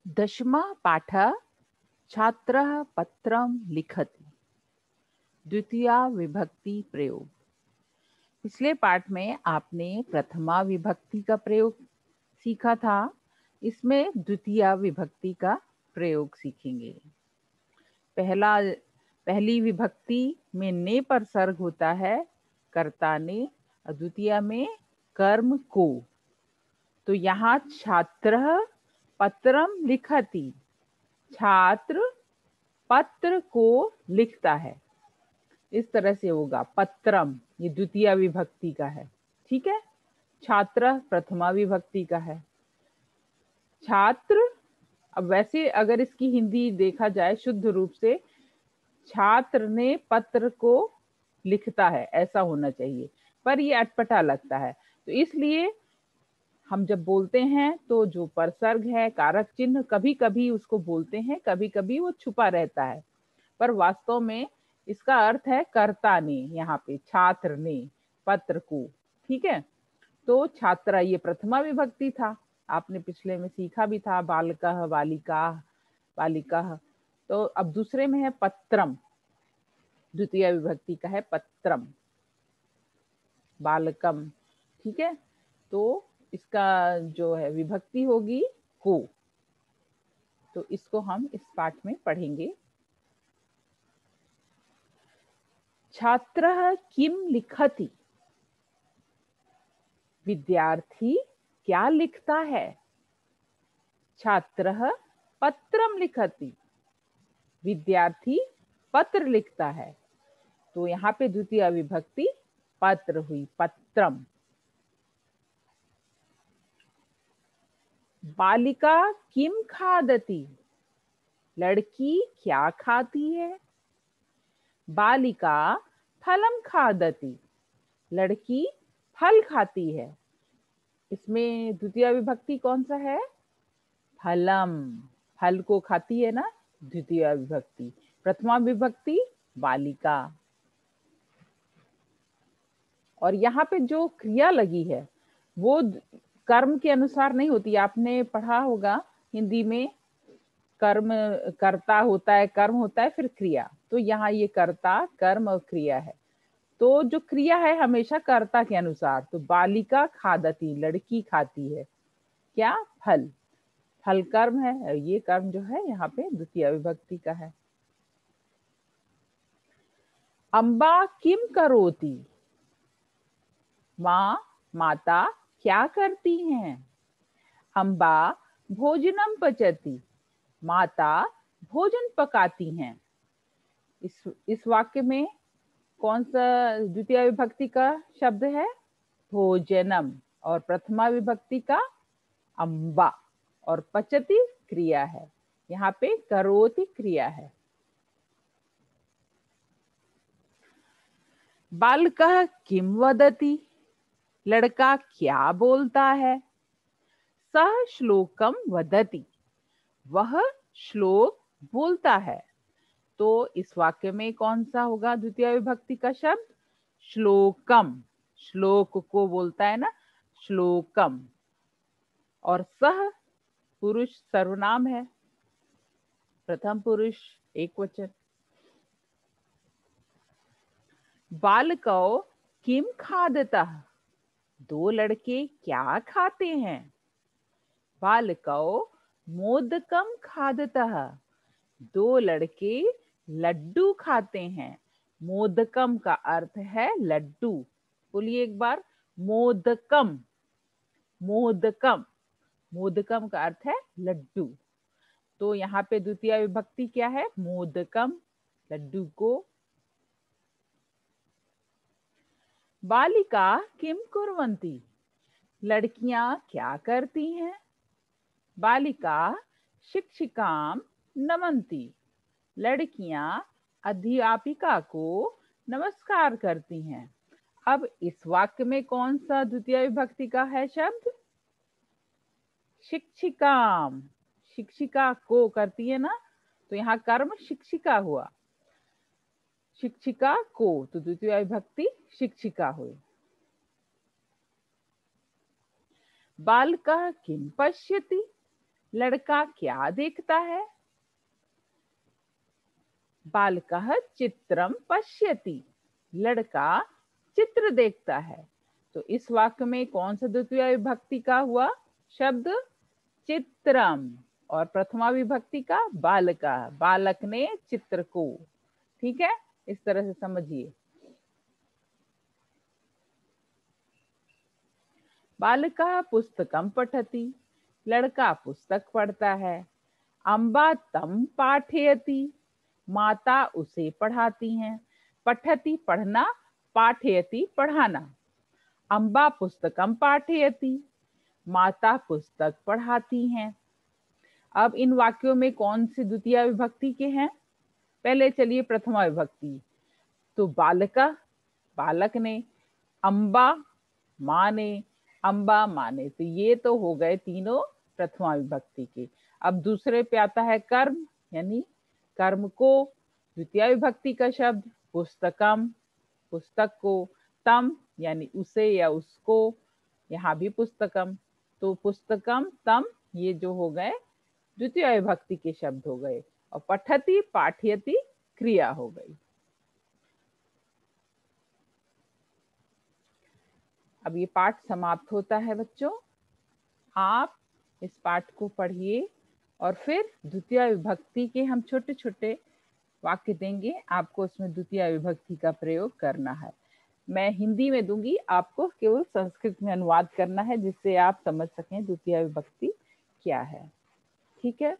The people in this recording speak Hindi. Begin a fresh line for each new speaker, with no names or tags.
दशमा पाठ छात्रः पत्रं लिखति। द्वितीया विभक्ति प्रयोग। पिछले पाठ में आपने प्रथमा विभक्ति का प्रयोग सीखा था। इसमें द्वितीया विभक्ति का प्रयोग सीखेंगे। पहली विभक्ति में ने पर सर्ग होता है, कर्ता ने, और द्वितीया में कर्म को। तो यहाँ छात्रः पत्रम लिखति, छात्र पत्र को लिखता है। इस तरह से होगा पत्रम, ये द्वितीय विभक्ति का है। ठीक है, छात्र प्रथमा विभक्ति का है। छात्र, अब वैसे अगर इसकी हिंदी देखा जाए शुद्ध रूप से, छात्र ने पत्र को लिखता है ऐसा होना चाहिए, पर ये अटपटा लगता है। तो इसलिए हम जब बोलते हैं तो जो परसर्ग है, कारक चिन्ह, कभी कभी उसको बोलते हैं, कभी कभी वो छुपा रहता है, पर वास्तव में इसका अर्थ है कर्ता ने, यहाँ पे छात्र ने पत्र को। ठीक है, तो छात्रा ये प्रथमा विभक्ति था, आपने पिछले में सीखा भी था, बालकः बालिकाः बालिकाः। तो अब दूसरे में है पत्रम, द्वितीय विभक्ति का है पत्रम, बालकम। ठीक है, तो इसका जो है विभक्ति होगी को। तो इसको हम इस पाठ में पढ़ेंगे। छात्रः किम लिखति, विद्यार्थी क्या लिखता है। छात्रः पत्रम लिखति, विद्यार्थी पत्र लिखता है। तो यहाँ पे द्वितीय विभक्ति पत्र हुई, पत्रम। बालिका किम खादति, लड़की क्या खाती है। बालिका फलम खादति, लड़की फल खाती है। इसमें द्वितीय विभक्ति कौन सा है, फलम, फल को खाती है ना द्वितीय विभक्ति। प्रथमा विभक्ति बालिका। और यहाँ पे जो क्रिया लगी है वो कर्म के अनुसार नहीं होती। आपने पढ़ा होगा हिंदी में, कर्म कर्ता होता है, कर्म होता है, फिर क्रिया। तो यहाँ ये कर्ता, कर्म और क्रिया है। तो जो क्रिया है हमेशा कर्ता के अनुसार। तो बालिका खादती, लड़की खाती है क्या, फल। फल कर्म है और ये कर्म जो है यहाँ पे द्वितीय विभक्ति का है। अम्बा किम करोति, माँ माता क्या करती हैं। अम्बा भोजनम पचती, माता भोजन पकाती हैं। इस वाक्य में कौन सा द्वितीय विभक्ति का शब्द है, भोजनम, और प्रथमा विभक्ति का अम्बा, और पचती क्रिया है, यहाँ पे करोति क्रिया है। बालकः किम वदति, लड़का क्या बोलता है। सह श्लोकम वदति, वह श्लोक बोलता है। तो इस वाक्य में कौन सा होगा द्वितीय विभक्ति का शब्द, श्लोकम, श्लोक को बोलता है ना, श्लोकम। और सह पुरुष सर्वनाम है, प्रथम पुरुष एक वचन। बालकौ किम खादतः, दो लड़के क्या खाते हैं। बालकौ मोदकम खादतः, दो लड़के लड्डू खाते हैं। मोदकम का अर्थ है लड्डू। बोलिए एक बार, मोदकम, मोदकम, मोदकम का अर्थ है लड्डू। तो यहाँ पे द्वितीय विभक्ति क्या है, मोदकम, लड्डू को। बालिका किम कुर्वन्ति, लड़कियां क्या करती हैं। बालिका शिक्षिकाम नमन्ति, लड़कियां अध्यापिका को नमस्कार करती हैं। अब इस वाक्य में कौन सा द्वितीय विभक्ति का है शब्द, शिक्षिकाम, शिक्षिका को करती है ना, तो यहाँ कर्म शिक्षिका हुआ, शिक्षिका को, तो द्वितीय विभक्ति शिक्षिका हुई। बालकः किम पश्यति, लड़का क्या देखता है? बालकः चित्रम पश्यति। लड़का चित्र देखता है। तो इस वाक्य में कौन सा द्वितीय विभक्ति का हुआ शब्द? चित्रम। और प्रथमा विभक्ति का बालका, बालक ने चित्र को। ठीक है, इस तरह से समझिए। बालकः पुस्तकं पठति। लड़का पुस्तक पढ़ता है। अम्बा तं पाठयति। माता उसे पढ़ाती हैं। पठति पढ़ना, पाठयति पढ़ाना। अम्बा पुस्तकं पाठयति। माता पुस्तक पढ़ाती हैं। अब इन वाक्यों में कौन सी द्वितीय विभक्ति के हैं? पहले चलिए प्रथमा विभक्ति। तो बालका, बालक ने। अम्बा, माँ ने। अम्बा, माँ ने। तो ये तो हो गए तीनों प्रथमा विभक्ति के। अब दूसरे पे आता है कर्म, यानी कर्म को द्वितीय विभक्ति का शब्द पुस्तकम, पुस्तक को। तम यानी उसे या उसको, यहाँ भी पुस्तकम। तो पुस्तकम, तम, ये जो हो गए द्वितीय विभक्ति के शब्द हो गए। और पठति, पाठयति क्रिया हो गई। अब ये पाठ समाप्त होता है बच्चों। आप इस पाठ को पढ़िए और फिर द्वितीय विभक्ति के हम छोटे छोटे वाक्य देंगे, आपको उसमें द्वितीय विभक्ति का प्रयोग करना है। मैं हिंदी में दूंगी, आपको केवल संस्कृत में अनुवाद करना है, जिससे आप समझ सकें द्वितीय विभक्ति क्या है। ठीक है।